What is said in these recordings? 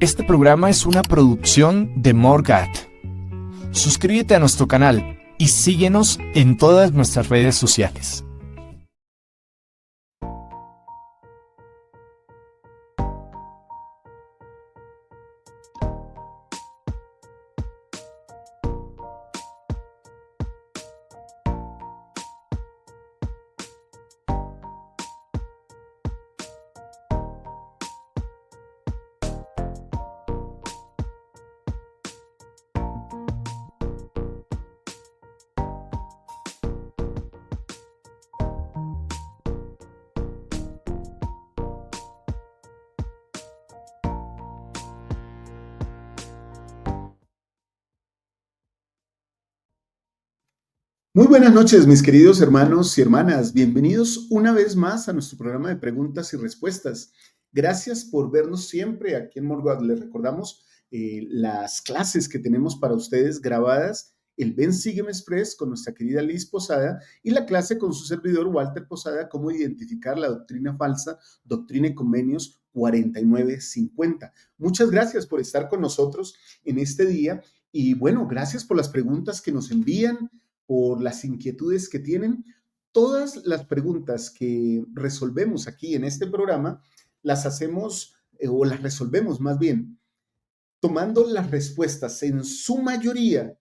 Este programa es una producción de Morgat. Suscríbete a nuestro canal y síguenos en todas nuestras redes sociales. Muy buenas noches, mis queridos hermanos y hermanas. Bienvenidos una vez más a nuestro programa de preguntas y respuestas. Gracias por vernos siempre aquí en Morgoth. Les recordamos las clases que tenemos para ustedes grabadas, el Ven Sígueme Express con nuestra querida Liz Posada y la clase con su servidor Walter Posada, cómo identificar la doctrina falsa, Doctrina y Convenios 4950. Muchas gracias por estar con nosotros en este día y bueno, gracias por las preguntas que nos envían, por las inquietudes que tienen. Todas las preguntas que resolvemos aquí en este programa las hacemos o las resolvemos más bien tomando las respuestas en su mayoría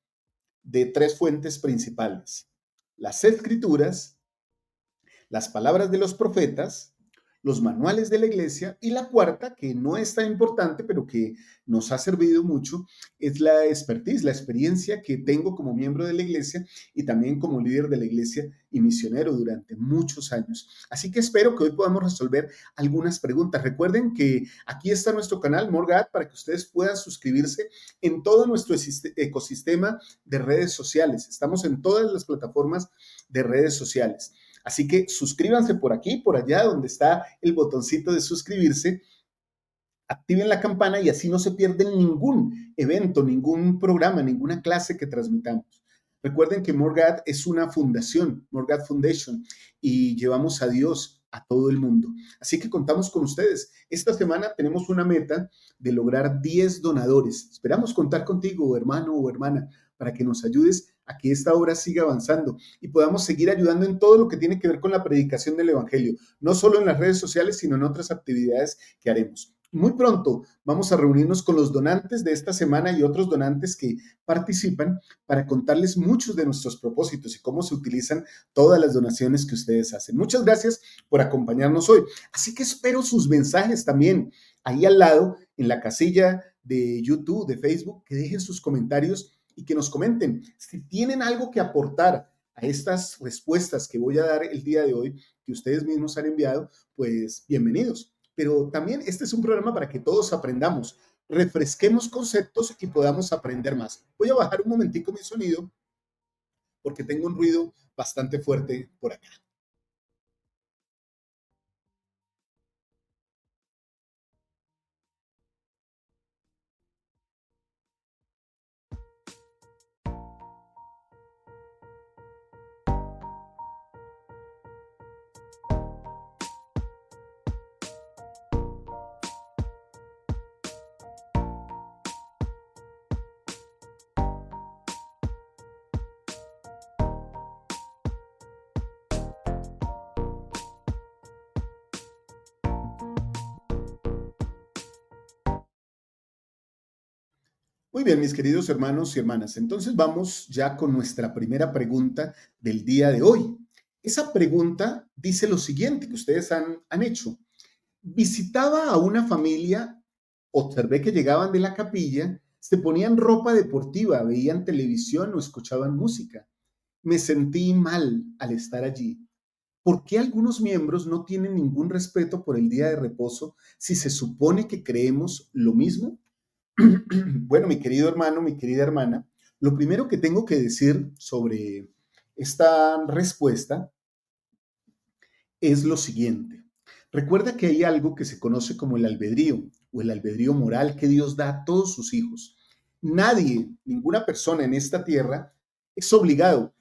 de tres fuentes principales: las escrituras, las palabras de los profetas, los manuales de la iglesia, y la cuarta, que no es tan importante, pero que nos ha servido mucho, es la expertise, la experiencia que tengo como miembro de la iglesia y también como líder de la iglesia y misionero durante muchos años. Así que espero que hoy podamos resolver algunas preguntas. Recuerden que aquí está nuestro canal Morgat para que ustedes puedan suscribirse en todo nuestro ecosistema de redes sociales. Estamos en todas las plataformas de redes sociales. Así que suscríbanse por aquí, por allá, donde está el botoncito de suscribirse, activen la campana y así no se pierden ningún evento, ningún programa, ninguna clase que transmitamos. Recuerden que Morgat es una fundación, Morgat Foundation, y llevamos a Dios a todo el mundo. Así que contamos con ustedes. Esta semana tenemos una meta de lograr 10 donadores. Esperamos contar contigo, hermano o hermana, para que nos ayudes a que esta obra siga avanzando y podamos seguir ayudando en todo lo que tiene que ver con la predicación del evangelio, no solo en las redes sociales, sino en otras actividades que haremos. Muy pronto vamos a reunirnos con los donantes de esta semana y otros donantes que participan para contarles muchos de nuestros propósitos y cómo se utilizan todas las donaciones que ustedes hacen. Muchas gracias por acompañarnos hoy. Así que espero sus mensajes también ahí al lado en la casilla de YouTube, de Facebook, que dejen sus comentarios y que nos comenten si tienen algo que aportar a estas respuestas que voy a dar el día de hoy, que ustedes mismos han enviado. Pues bienvenidos. Pero también este es un programa para que todos aprendamos, refresquemos conceptos y podamos aprender más. Voy a bajar un momentico mi sonido porque tengo un ruido bastante fuerte por acá. Muy bien, mis queridos hermanos y hermanas. Entonces vamos ya con nuestra primera pregunta del día de hoy. Esa pregunta dice lo siguiente que ustedes han hecho. Visitaba a una familia, observé que llegaban de la capilla, se ponían ropa deportiva, veían televisión o escuchaban música. Me sentí mal al estar allí. ¿Por qué algunos miembros no tienen ningún respeto por el día de reposo si se supone que creemos lo mismo? Bueno, mi querido hermano, mi querida hermana, lo primero que tengo que decir sobre esta respuesta es lo siguiente. Recuerda que hay algo que se conoce como el albedrío o el albedrío moral que Dios da a todos sus hijos. Nadie, ninguna persona en esta tierra es obligado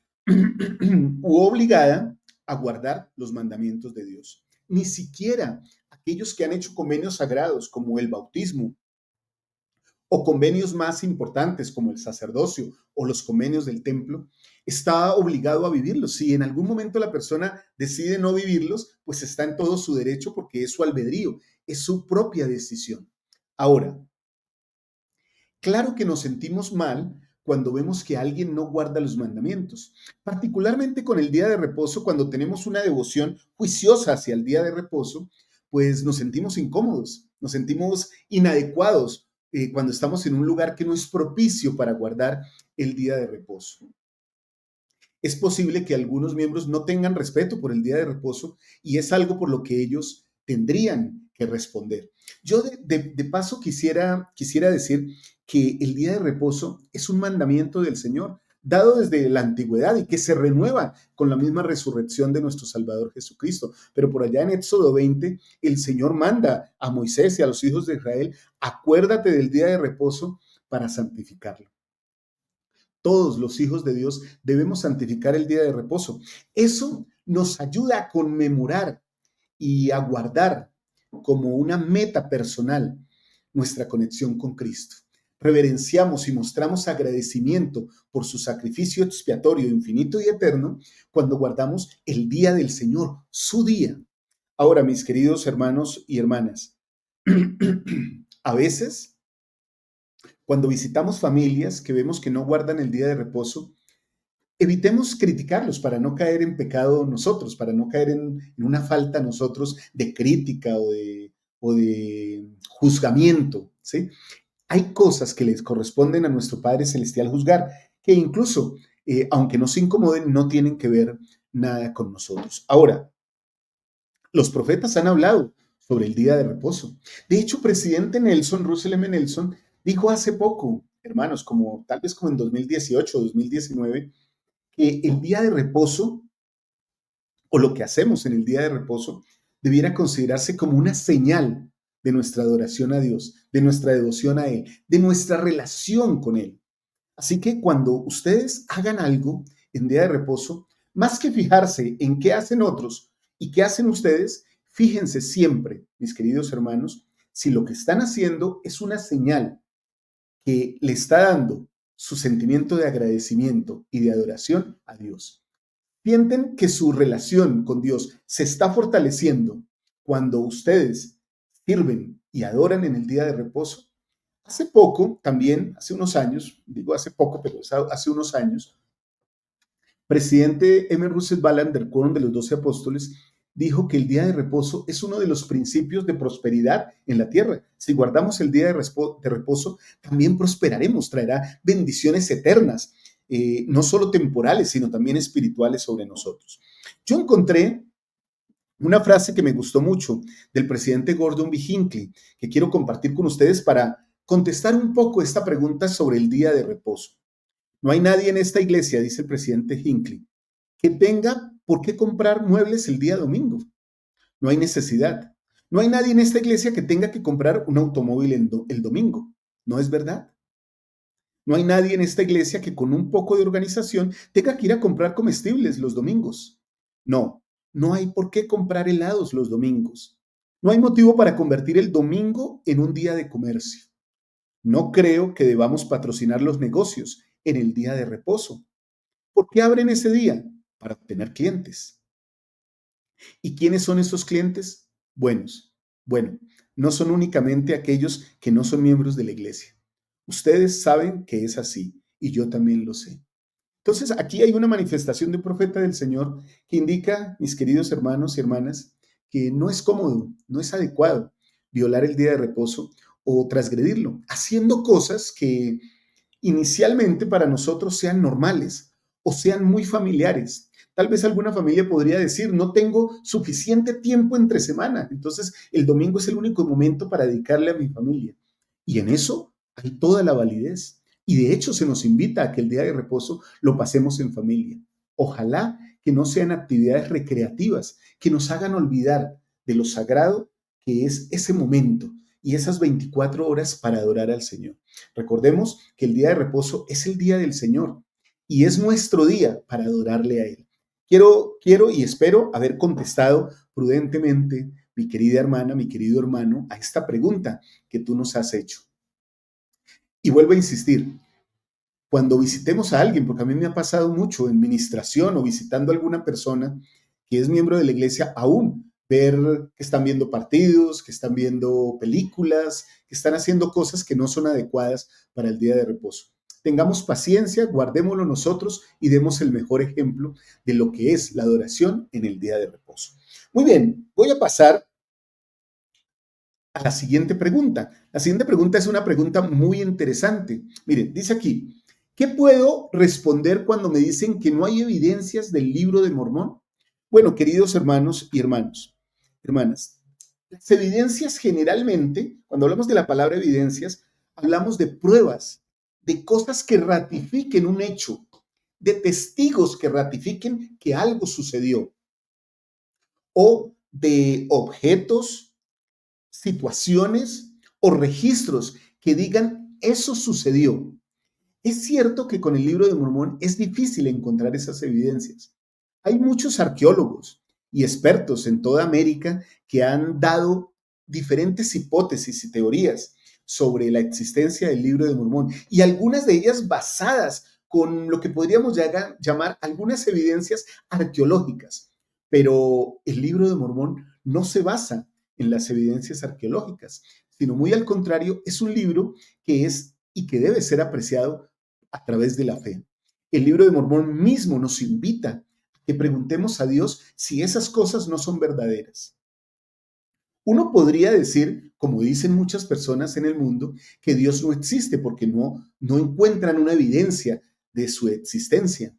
u obligada a guardar los mandamientos de Dios. Ni siquiera aquellos que han hecho convenios sagrados como el bautismo o convenios más importantes como el sacerdocio o los convenios del templo, está obligado a vivirlos. Si en algún momento la persona decide no vivirlos, pues está en todo su derecho porque es su albedrío, es su propia decisión. Ahora, claro que nos sentimos mal cuando vemos que alguien no guarda los mandamientos, particularmente con el día de reposo, cuando tenemos una devoción juiciosa hacia el día de reposo, pues nos sentimos incómodos, nos sentimos inadecuados cuando estamos en un lugar que no es propicio para guardar el día de reposo. Es posible que algunos miembros no tengan respeto por el día de reposo y es algo por lo que ellos tendrían que responder. Yo de paso quisiera decir que el día de reposo es un mandamiento del Señor, dado desde la antigüedad y que se renueva con la misma resurrección de nuestro Salvador Jesucristo. Pero por allá en Éxodo 20, el Señor manda a Moisés y a los hijos de Israel, acuérdate del día de reposo para santificarlo. Todos los hijos de Dios debemos santificar el día de reposo. Eso nos ayuda a conmemorar y a guardar como una meta personal nuestra conexión con Cristo. Reverenciamos y mostramos agradecimiento por su sacrificio expiatorio infinito y eterno cuando guardamos el día del Señor, su día. Ahora, mis queridos hermanos y hermanas, a veces cuando visitamos familias que vemos que no guardan el día de reposo, evitemos criticarlos para no caer en pecado nosotros, para no caer en una falta nosotros de crítica o de juzgamiento, ¿sí? Hay cosas que les corresponden a nuestro Padre Celestial juzgar, que incluso, aunque nos incomoden, no tienen que ver nada con nosotros. Ahora, los profetas han hablado sobre el día de reposo. De hecho, presidente Nelson, Russell M. Nelson, dijo hace poco, hermanos, como tal vez como en 2018 o 2019, que el día de reposo o lo que hacemos en el día de reposo debiera considerarse como una señal de nuestra adoración a Dios, de nuestra devoción a Él, de nuestra relación con Él. Así que cuando ustedes hagan algo en día de reposo, más que fijarse en qué hacen otros y qué hacen ustedes, fíjense siempre, mis queridos hermanos, si lo que están haciendo es una señal que le está dando su sentimiento de agradecimiento y de adoración a Dios. Sienten que su relación con Dios se está fortaleciendo cuando ustedes sirven y adoran en el día de reposo. Hace poco, también, hace unos años, digo hace poco, pero hace unos años, presidente M. Russell Ballard del Quórum de los 12 Apóstoles dijo que el día de reposo es uno de los principios de prosperidad en la tierra. Si guardamos el día de reposo, también prosperaremos, traerá bendiciones eternas, no solo temporales, sino también espirituales sobre nosotros. Yo encontré una frase que me gustó mucho del presidente Gordon B. Hinckley, que quiero compartir con ustedes para contestar un poco esta pregunta sobre el día de reposo. No hay nadie en esta iglesia, dice el presidente Hinckley, que tenga por qué comprar muebles el día domingo. No hay necesidad. No hay nadie en esta iglesia que tenga que comprar un automóvil el domingo. ¿No es verdad? No hay nadie en esta iglesia que con un poco de organización tenga que ir a comprar comestibles los domingos. No, no hay por qué comprar helados los domingos. No hay motivo para convertir el domingo en un día de comercio. No creo que debamos patrocinar los negocios en el día de reposo. ¿Por qué abren ese día? Para obtener clientes. ¿Y quiénes son esos clientes? Buenos. Bueno, no son únicamente aquellos que no son miembros de la iglesia. Ustedes saben que es así y yo también lo sé. Entonces, aquí hay una manifestación de un profeta del Señor que indica, mis queridos hermanos y hermanas, que no es cómodo, no es adecuado violar el día de reposo o transgredirlo, haciendo cosas que inicialmente para nosotros sean normales o sean muy familiares. Tal vez alguna familia podría decir, no tengo suficiente tiempo entre semana, entonces el domingo es el único momento para dedicarle a mi familia. Y en eso hay toda la validez. Y de hecho se nos invita a que el día de reposo lo pasemos en familia. Ojalá que no sean actividades recreativas que nos hagan olvidar de lo sagrado que es ese momento y esas 24 horas para adorar al Señor. Recordemos que el día de reposo es el día del Señor y es nuestro día para adorarle a Él. Quiero y espero haber contestado prudentemente, mi querida hermana, mi querido hermano, a esta pregunta que tú nos has hecho. Y vuelvo a insistir, cuando visitemos a alguien, porque a mí me ha pasado mucho en ministración o visitando a alguna persona que es miembro de la iglesia, aún ver que están viendo partidos, que están viendo películas, que están haciendo cosas que no son adecuadas para el día de reposo. Tengamos paciencia, guardémoslo nosotros y demos el mejor ejemplo de lo que es la adoración en el día de reposo. Muy bien, voy a pasar a la siguiente pregunta. La siguiente pregunta es una pregunta muy interesante. Miren, dice aquí, ¿qué puedo responder cuando me dicen que no hay evidencias del libro de Mormón? Bueno, queridos hermanos y hermanas, las evidencias generalmente, cuando hablamos de la palabra evidencias, hablamos de pruebas, de cosas que ratifiquen un hecho, de testigos que ratifiquen que algo sucedió, o de objetos, situaciones o registros que digan eso sucedió. Es cierto que con el libro de Mormón es difícil encontrar esas evidencias. Hay muchos arqueólogos y expertos en toda América que han dado diferentes hipótesis y teorías sobre la existencia del libro de Mormón y algunas de ellas basadas con lo que podríamos llamar algunas evidencias arqueológicas. Pero el libro de Mormón no se basa en las evidencias arqueológicas, sino muy al contrario, es un libro que es y que debe ser apreciado a través de la fe. El libro de Mormón mismo nos invita a que preguntemos a Dios si esas cosas no son verdaderas. Uno podría decir, como dicen muchas personas en el mundo, que Dios no existe porque no encuentran una evidencia de su existencia.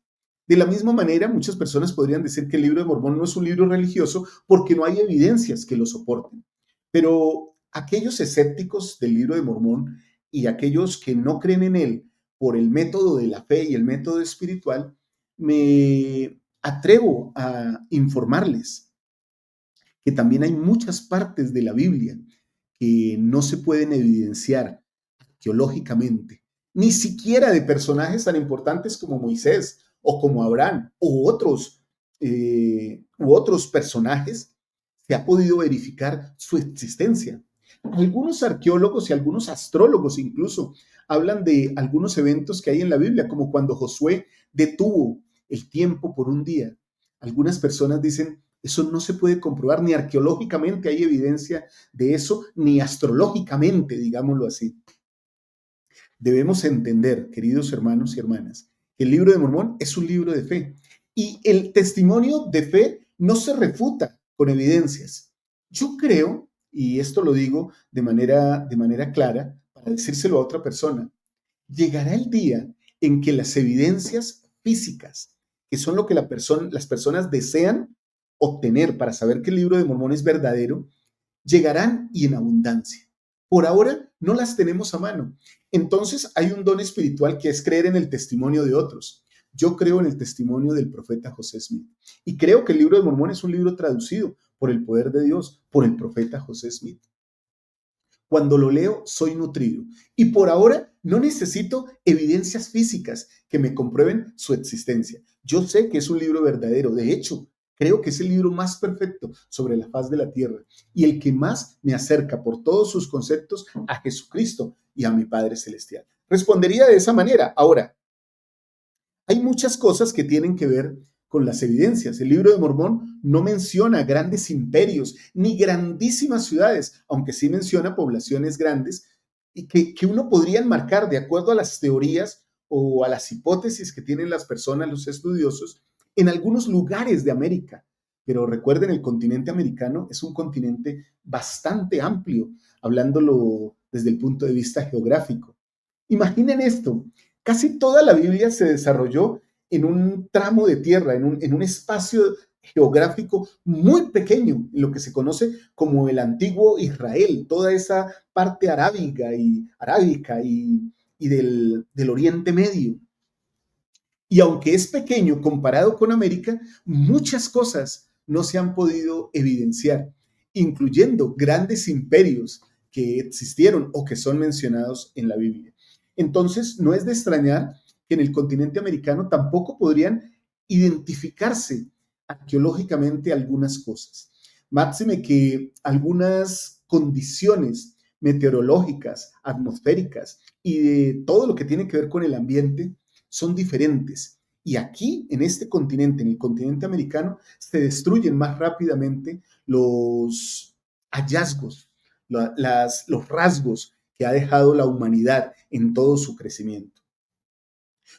De la misma manera, muchas personas podrían decir que el libro de Mormón no es un libro religioso porque no hay evidencias que lo soporten. Pero aquellos escépticos del libro de Mormón y aquellos que no creen en él por el método de la fe y el método espiritual, me atrevo a informarles que también hay muchas partes de la Biblia que no se pueden evidenciar arqueológicamente, ni siquiera de personajes tan importantes como Moisés o como Abraham u otros personajes, se ha podido verificar su existencia. Algunos arqueólogos y algunos astrólogos incluso hablan de algunos eventos que hay en la Biblia, como cuando Josué detuvo el tiempo por un día. Algunas personas dicen, eso no se puede comprobar, ni arqueológicamente hay evidencia de eso, ni astrológicamente, digámoslo así. Debemos entender, queridos hermanos y hermanas, que el libro de Mormón es un libro de fe y el testimonio de fe no se refuta con evidencias. Yo creo, y esto lo digo de manera clara, para decírselo a otra persona, llegará el día en que las evidencias físicas, que son lo que las personas desean obtener para saber que el libro de Mormón es verdadero, llegarán y en abundancia. Por ahora no las tenemos a mano. Entonces hay un don espiritual que es creer en el testimonio de otros. Yo creo en el testimonio del profeta José Smith y creo que el libro de Mormón es un libro traducido por el poder de Dios, por el profeta José Smith. Cuando lo leo, soy nutrido. Y por ahora no necesito evidencias físicas que me comprueben su existencia. Yo sé que es un libro verdadero. De hecho, creo que es el libro más perfecto sobre la faz de la tierra y el que más me acerca por todos sus conceptos a Jesucristo y a mi Padre Celestial. Respondería de esa manera. Ahora, hay muchas cosas que tienen que ver con las evidencias. El libro de Mormón no menciona grandes imperios ni grandísimas ciudades, aunque sí menciona poblaciones grandes y que uno podría enmarcar de acuerdo a las teorías o a las hipótesis que tienen las personas, los estudiosos, en algunos lugares de América. Pero recuerden, el continente americano es un continente bastante amplio, hablándolo desde el punto de vista geográfico. Imaginen esto, casi toda la Biblia se desarrolló en un tramo de tierra, en un espacio geográfico muy pequeño, en lo que se conoce como el antiguo Israel, toda esa parte arábica y del Oriente Medio. Y aunque es pequeño comparado con América, muchas cosas no se han podido evidenciar, incluyendo grandes imperios que existieron o que son mencionados en la Biblia. Entonces, no es de extrañar que en el continente americano tampoco podrían identificarse arqueológicamente algunas cosas. Máxime que algunas condiciones meteorológicas, atmosféricas y de todo lo que tiene que ver con el ambiente son diferentes. Y aquí, en este continente, en el continente americano, se destruyen más rápidamente los hallazgos, los rasgos que ha dejado la humanidad en todo su crecimiento.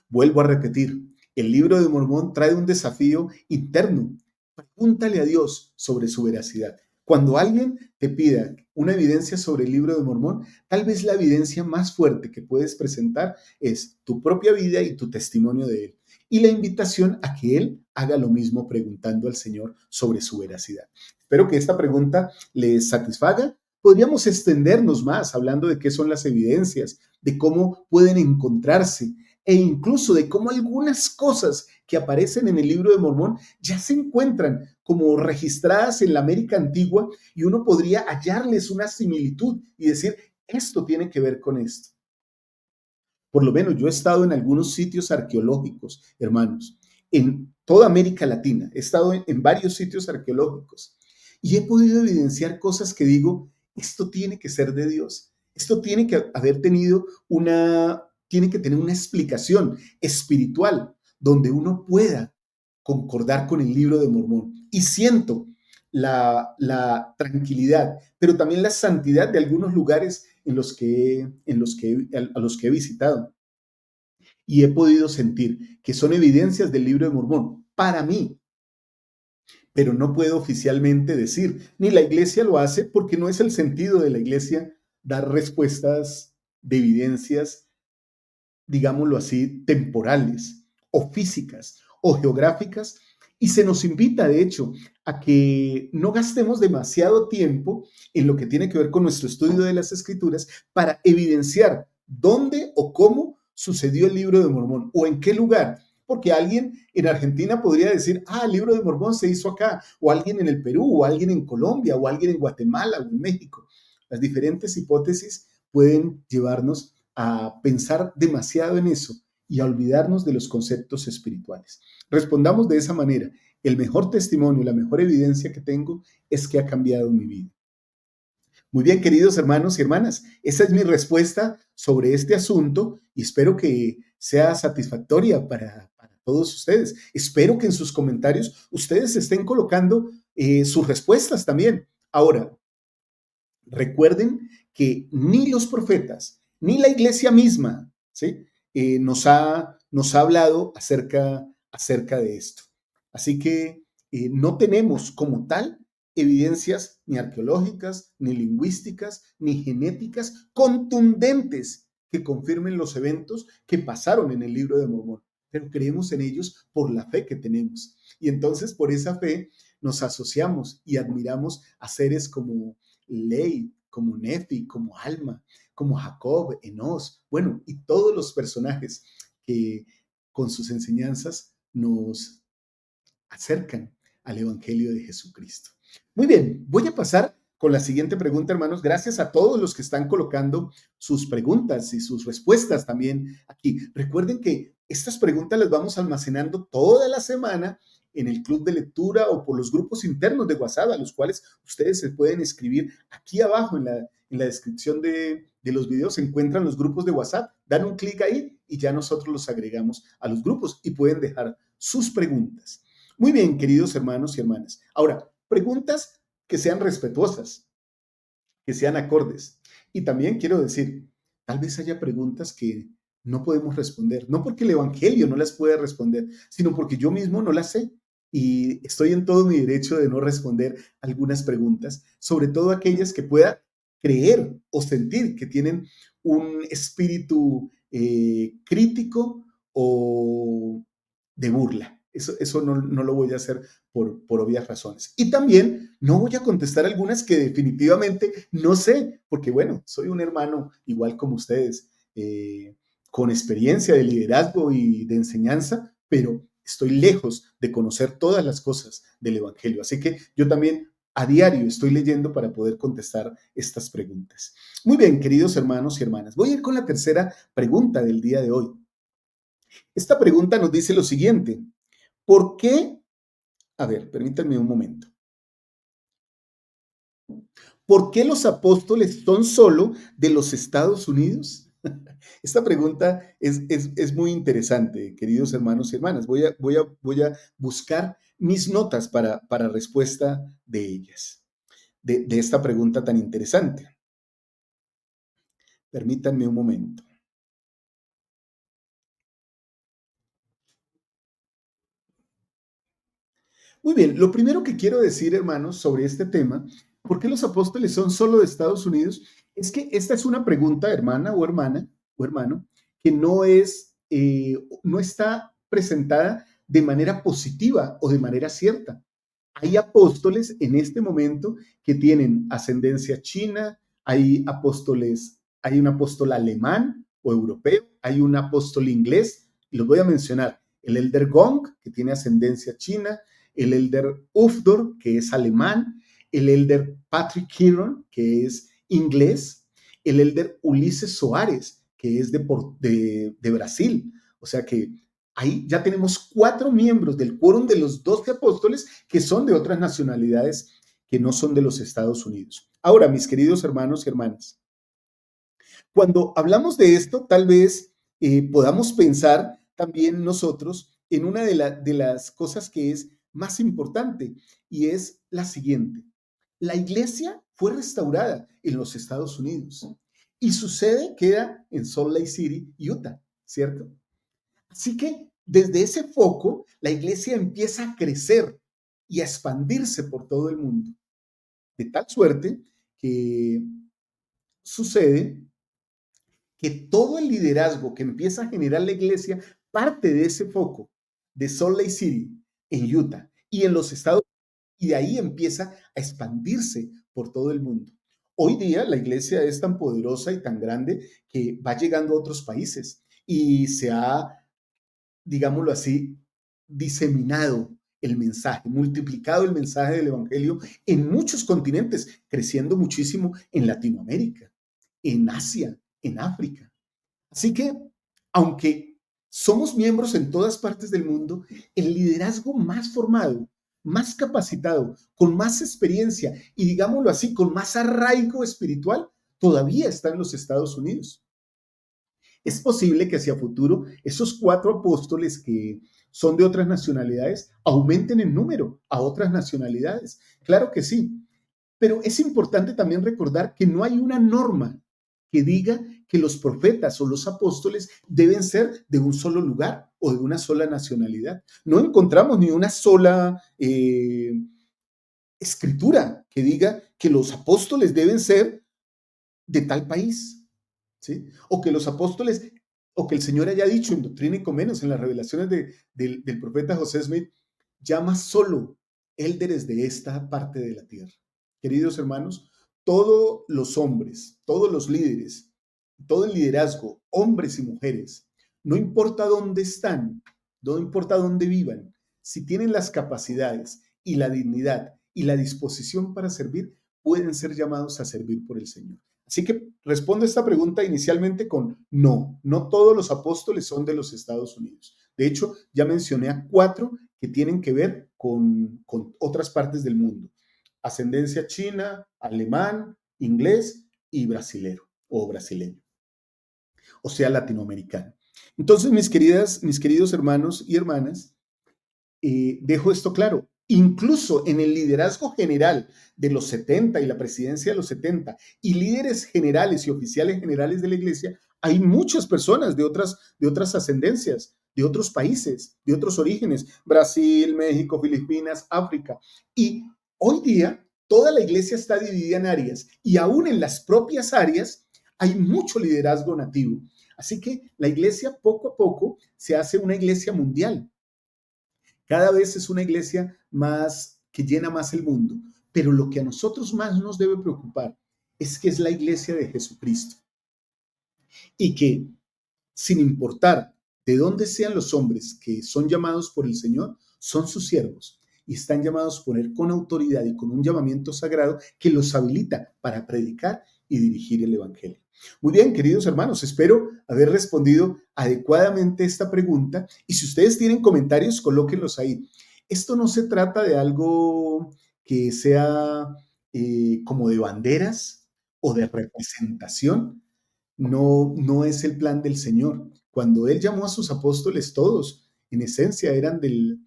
Vuelvo a repetir, el libro de Mormón trae un desafío interno. Pregúntale a Dios sobre su veracidad. Cuando alguien te pida una evidencia sobre el libro de Mormón, tal vez la evidencia más fuerte que puedes presentar es tu propia vida y tu testimonio de él. Y la invitación a que él haga lo mismo preguntando al Señor sobre su veracidad. Espero que esta pregunta les satisfaga. Podríamos extendernos más hablando de qué son las evidencias, de cómo pueden encontrarse e incluso de cómo algunas cosas que aparecen en el libro de Mormón ya se encuentran como registradas en la América antigua y uno podría hallarles una similitud y decir, esto tiene que ver con esto. Por lo menos yo he estado en algunos sitios arqueológicos, hermanos, en toda América Latina. He estado en varios sitios arqueológicos y he podido evidenciar cosas que digo, esto tiene que ser de Dios. Esto tiene que haber tenido tiene que tener una explicación espiritual donde uno pueda concordar con el libro de Mormón. Y siento la tranquilidad, pero también la santidad de algunos lugares a los que he visitado. Y he podido sentir que son evidencias del libro de Mormón para mí, pero no puedo oficialmente decir, ni la iglesia lo hace porque no es el sentido de la iglesia dar respuestas de evidencias, digámoslo así, temporales o físicas o geográficas. Y se nos invita, de hecho, a que no gastemos demasiado tiempo en lo que tiene que ver con nuestro estudio de las Escrituras para evidenciar dónde o cómo sucedió el libro de Mormón o en qué lugar. Porque alguien en Argentina podría decir, el libro de Mormón se hizo acá, o alguien en el Perú, o alguien en Colombia, o alguien en Guatemala, o en México. Las diferentes hipótesis pueden llevarnos a pensar demasiado en eso y a olvidarnos de los conceptos espirituales. Respondamos de esa manera. El mejor testimonio, la mejor evidencia que tengo es que ha cambiado mi vida. Muy bien, queridos hermanos y hermanas, esa es mi respuesta sobre este asunto y espero que sea satisfactoria para todos ustedes. Espero que en sus comentarios ustedes estén colocando sus respuestas también. Ahora, recuerden que ni los profetas, ni la iglesia misma, ¿sí? Nos ha hablado acerca de esto. Así que no tenemos como tal evidencias ni arqueológicas, ni lingüísticas, ni genéticas contundentes que confirmen los eventos que pasaron en el libro de Mormón, pero creemos en ellos por la fe que tenemos. Y entonces por esa fe nos asociamos y admiramos a seres como Ley, como Nefi, como Alma, como Jacob, Enos, bueno, y todos los personajes que con sus enseñanzas nos acercan al Evangelio de Jesucristo. Muy bien, voy a pasar con la siguiente pregunta, hermanos. Gracias a todos los que están colocando sus preguntas y sus respuestas también aquí. Recuerden que estas preguntas las vamos almacenando toda la semana en el club de lectura o por los grupos internos de WhatsApp, a los cuales ustedes se pueden escribir aquí abajo en la descripción de los videos. Se encuentran los grupos de WhatsApp, dan un clic ahí y ya nosotros los agregamos a los grupos y pueden dejar sus preguntas. Muy bien, queridos hermanos y hermanas. Ahora, preguntas que sean respetuosas, que sean acordes. Y también quiero decir, tal vez haya preguntas que no podemos responder, no porque el Evangelio no las pueda responder, sino porque yo mismo no las sé. Y estoy en todo mi derecho de no responder algunas preguntas, sobre todo aquellas que pueda creer o sentir que tienen un espíritu crítico o de burla. Eso no lo voy a hacer por obvias razones. Y también no voy a contestar algunas que definitivamente no sé, porque bueno, soy un hermano igual como ustedes, con experiencia de liderazgo y de enseñanza, pero estoy lejos de conocer todas las cosas del Evangelio. Así que yo también a diario estoy leyendo para poder contestar estas preguntas. Muy bien, queridos hermanos y hermanas, voy a ir con la tercera pregunta del día de hoy. Esta pregunta nos dice lo siguiente: ¿por qué? A ver, permítanme un momento. ¿Por qué los apóstoles son solo de los Estados Unidos? Esta pregunta es muy interesante, queridos hermanos y hermanas. Voy a buscar mis notas para respuesta de ellas, de esta pregunta tan interesante. Permítanme un momento. Muy bien, lo primero que quiero decir, hermanos, sobre este tema, ¿por qué los apóstoles son solo de Estados Unidos? Es que esta es una pregunta, hermana o hermano, que no está presentada de manera positiva o de manera cierta. Hay apóstoles en este momento que tienen ascendencia china, hay un apóstol alemán o europeo, hay un apóstol inglés, y los voy a mencionar, el elder Gong, que tiene ascendencia china, el elder Ufdor, que es alemán, el elder Patrick Kiron, que es inglés, el elder Ulises Soares, que es de Brasil. O sea que ahí ya tenemos 4 miembros del quórum de los 12 apóstoles que son de otras nacionalidades que no son de los Estados Unidos. Ahora, mis queridos hermanos y hermanas, cuando hablamos de esto, tal vez podamos pensar también nosotros en una de las cosas que es más importante y es la siguiente. La iglesia fue restaurada en los Estados Unidos y su sede queda en Salt Lake City, Utah, ¿cierto? Así que desde ese foco, la iglesia empieza a crecer y a expandirse por todo el mundo, de tal suerte que sucede que todo el liderazgo que empieza a generar la iglesia parte de ese foco de Salt Lake City, en Utah, y en los Estados Unidos, y de ahí empieza a expandirse por todo el mundo. Hoy día la iglesia es tan poderosa y tan grande que va llegando a otros países y se ha, digámoslo así, diseminado el mensaje, multiplicado el mensaje del Evangelio en muchos continentes, creciendo muchísimo en Latinoamérica, en Asia, en África. Así que, aunque somos miembros en todas partes del mundo, el liderazgo más formado, más capacitado, con más experiencia y, digámoslo así, con más arraigo espiritual, todavía está en los Estados Unidos. Es posible que hacia futuro esos 4 apóstoles que son de otras nacionalidades aumenten en número a otras nacionalidades. Claro que sí, pero es importante también recordar que no hay una norma que diga que los profetas o los apóstoles deben ser de un solo lugar o de una sola nacionalidad. No encontramos ni una sola escritura que diga que los apóstoles deben ser de tal país, ¿sí? O que los apóstoles, o que el Señor haya dicho en Doctrina y Convenios, en las revelaciones del profeta José Smith, llama solo élderes de esta parte de la tierra. Queridos hermanos, todos los hombres, todos los líderes, todo el liderazgo, hombres y mujeres, no importa dónde están, no importa dónde vivan, si tienen las capacidades y la dignidad y la disposición para servir, pueden ser llamados a servir por el Señor. Así que respondo esta pregunta inicialmente con no, no todos los apóstoles son de los Estados Unidos. De hecho, ya mencioné a 4 que tienen que ver con otras partes del mundo. Ascendencia china, alemán, inglés y brasilero o brasileño, o sea, latinoamericano. Entonces, mis queridos hermanos y hermanas, dejo esto claro. Incluso en el liderazgo general de los 70 y la presidencia de los 70 y líderes generales y oficiales generales de la iglesia, hay muchas personas de otras ascendencias, de otros países, de otros orígenes, Brasil, México, Filipinas, África. Y hoy día toda la iglesia está dividida en áreas y aún en las propias áreas hay mucho liderazgo nativo. Así que la iglesia poco a poco se hace una iglesia mundial. Cada vez es una iglesia más que llena más el mundo, pero lo que a nosotros más nos debe preocupar es que es la iglesia de Jesucristo y que sin importar de dónde sean los hombres que son llamados por el Señor, son sus siervos y están llamados por Él con autoridad y con un llamamiento sagrado que los habilita para predicar y dirigir el Evangelio. Muy bien, queridos hermanos, espero haber respondido adecuadamente esta pregunta y si ustedes tienen comentarios, colóquenlos ahí. Esto no se trata de algo que sea como de banderas o de representación, no es el plan del Señor. Cuando Él llamó a sus apóstoles, todos en esencia eran de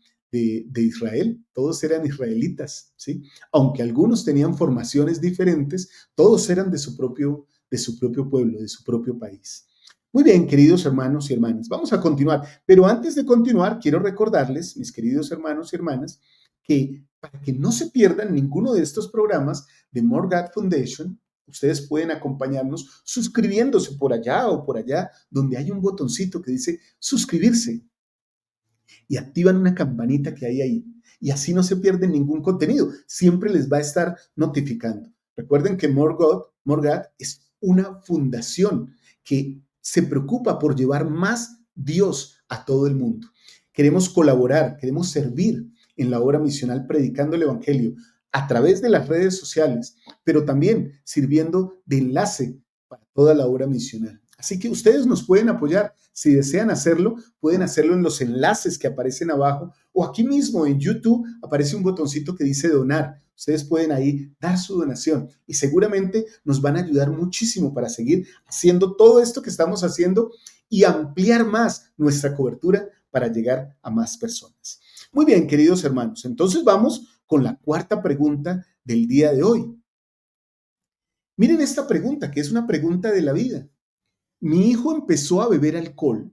Israel, todos eran israelitas, ¿sí? Aunque algunos tenían formaciones diferentes, todos eran de su propio pueblo, de su propio país. Muy bien, queridos hermanos y hermanas, vamos a continuar. Pero antes de continuar, quiero recordarles, mis queridos hermanos y hermanas, que para que no se pierdan ninguno de estos programas de More God Foundation, ustedes pueden acompañarnos suscribiéndose por allá o por allá, donde hay un botoncito que dice suscribirse y activan una campanita que hay ahí. Y así no se pierden ningún contenido. Siempre les va a estar notificando. Recuerden que More God es una fundación que se preocupa por llevar más Dios a todo el mundo. Queremos colaborar, queremos servir en la obra misional predicando el Evangelio a través de las redes sociales, pero también sirviendo de enlace para toda la obra misional. Así que ustedes nos pueden apoyar. Si desean hacerlo, pueden hacerlo en los enlaces que aparecen abajo o aquí mismo en YouTube aparece un botoncito que dice donar. Ustedes pueden ahí dar su donación y seguramente nos van a ayudar muchísimo para seguir haciendo todo esto que estamos haciendo y ampliar más nuestra cobertura para llegar a más personas. Muy bien, queridos hermanos, entonces vamos con la cuarta pregunta del día de hoy. Miren esta pregunta, que es una pregunta de la vida. Mi hijo empezó a beber alcohol,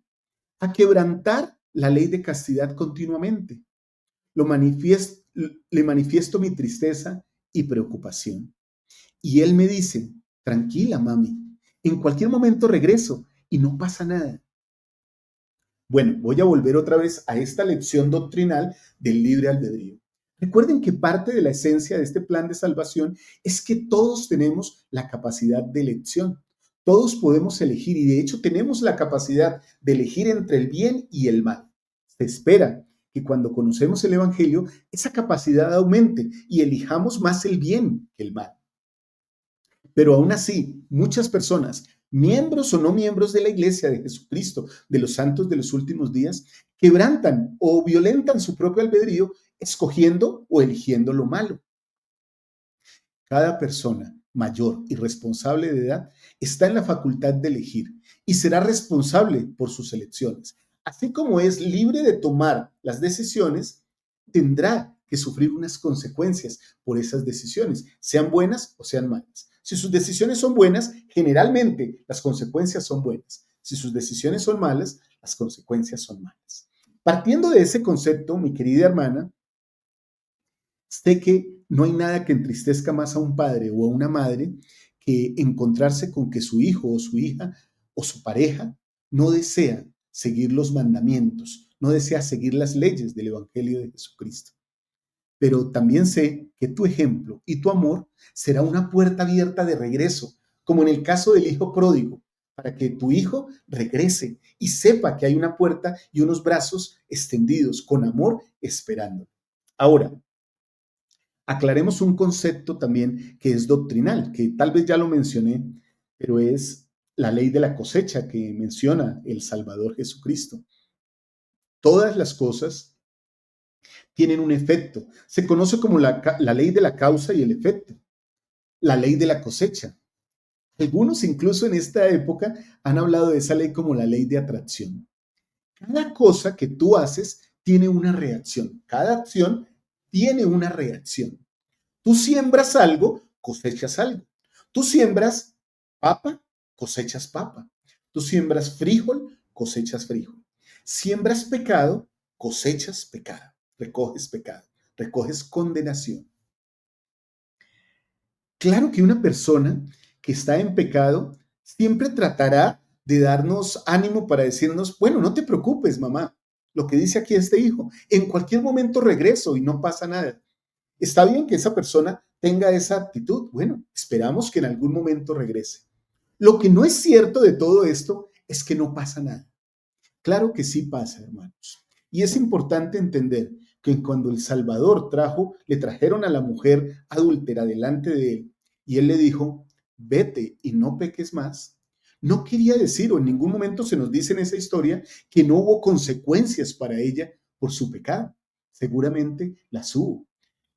a quebrantar la ley de castidad continuamente. Le manifiesto mi tristeza y preocupación. Y él me dice, tranquila, mami, en cualquier momento regreso y no pasa nada. Bueno, voy a volver otra vez a esta lección doctrinal del libre albedrío. Recuerden que parte de la esencia de este plan de salvación es que todos tenemos la capacidad de elección. Todos podemos elegir y de hecho tenemos la capacidad de elegir entre el bien y el mal. Se espera que cuando conocemos el Evangelio, esa capacidad aumente y elijamos más el bien que el mal. Pero aún así, muchas personas, miembros o no miembros de la Iglesia de Jesucristo, de los santos de los últimos días, quebrantan o violentan su propio albedrío escogiendo o eligiendo lo malo. Cada persona mayor y responsable de edad está en la facultad de elegir y será responsable por sus elecciones. Así como es libre de tomar las decisiones, tendrá que sufrir unas consecuencias por esas decisiones, sean buenas o sean malas. Si sus decisiones son buenas, generalmente las consecuencias son buenas. Si sus decisiones son malas, las consecuencias son malas. Partiendo de ese concepto, mi querida hermana, sé que no hay nada que entristezca más a un padre o a una madre que encontrarse con que su hijo o su hija o su pareja no desea seguir los mandamientos, no desea seguir las leyes del Evangelio de Jesucristo. Pero también sé que tu ejemplo y tu amor será una puerta abierta de regreso, como en el caso del hijo pródigo, para que tu hijo regrese y sepa que hay una puerta y unos brazos extendidos con amor esperando. Ahora, aclaremos un concepto también que es doctrinal, que tal vez ya lo mencioné, pero es la ley de la cosecha que menciona el Salvador Jesucristo. Todas las cosas tienen un efecto. Se conoce como la ley de la causa y el efecto, la ley de la cosecha. Algunos incluso en esta época han hablado de esa ley como la ley de atracción. Cada cosa que tú haces tiene una reacción. Cada acción tiene una reacción. Tú siembras algo, cosechas algo. Tú siembras papa, cosechas papa. Tú siembras frijol, cosechas frijol. Siembras pecado, cosechas pecado. Pecado, recoges condenación. Claro que una persona que está en pecado siempre tratará de darnos ánimo para decirnos, bueno, no te preocupes, mamá. Lo que dice aquí este hijo, en cualquier momento regreso y no pasa nada. Está bien que esa persona tenga esa actitud. Bueno, esperamos que en algún momento regrese. Lo que no es cierto de todo esto es que no pasa nada. Claro que sí pasa, hermanos. Y es importante entender que cuando el Salvador le trajeron a la mujer adúltera delante de él y él le dijo, vete y no peques más, no quería decir, o en ningún momento se nos dice en esa historia, que no hubo consecuencias para ella por su pecado. Seguramente las hubo.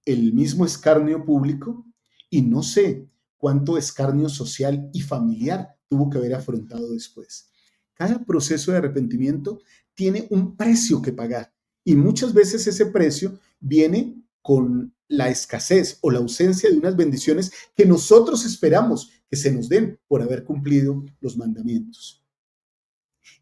El mismo escarnio público y no sé cuánto escarnio social y familiar tuvo que haber afrontado después. Cada proceso de arrepentimiento tiene un precio que pagar y muchas veces ese precio viene con la escasez o la ausencia de unas bendiciones que nosotros esperamos que se nos den por haber cumplido los mandamientos.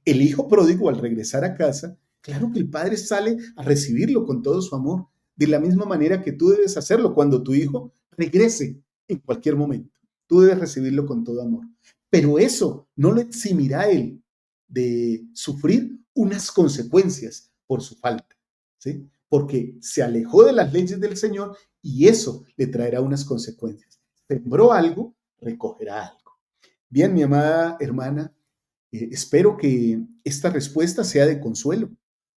El hijo pródigo, al regresar a casa, claro que el padre sale a recibirlo con todo su amor, de la misma manera que tú debes hacerlo cuando tu hijo regrese en cualquier momento. Tú debes recibirlo con todo amor. Pero eso no lo eximirá a él de sufrir unas consecuencias por su falta, ¿sí? Porque se alejó de las leyes del Señor y eso le traerá unas consecuencias. Sembró algo, recogerá algo. Bien, mi amada hermana, espero que esta respuesta sea de consuelo.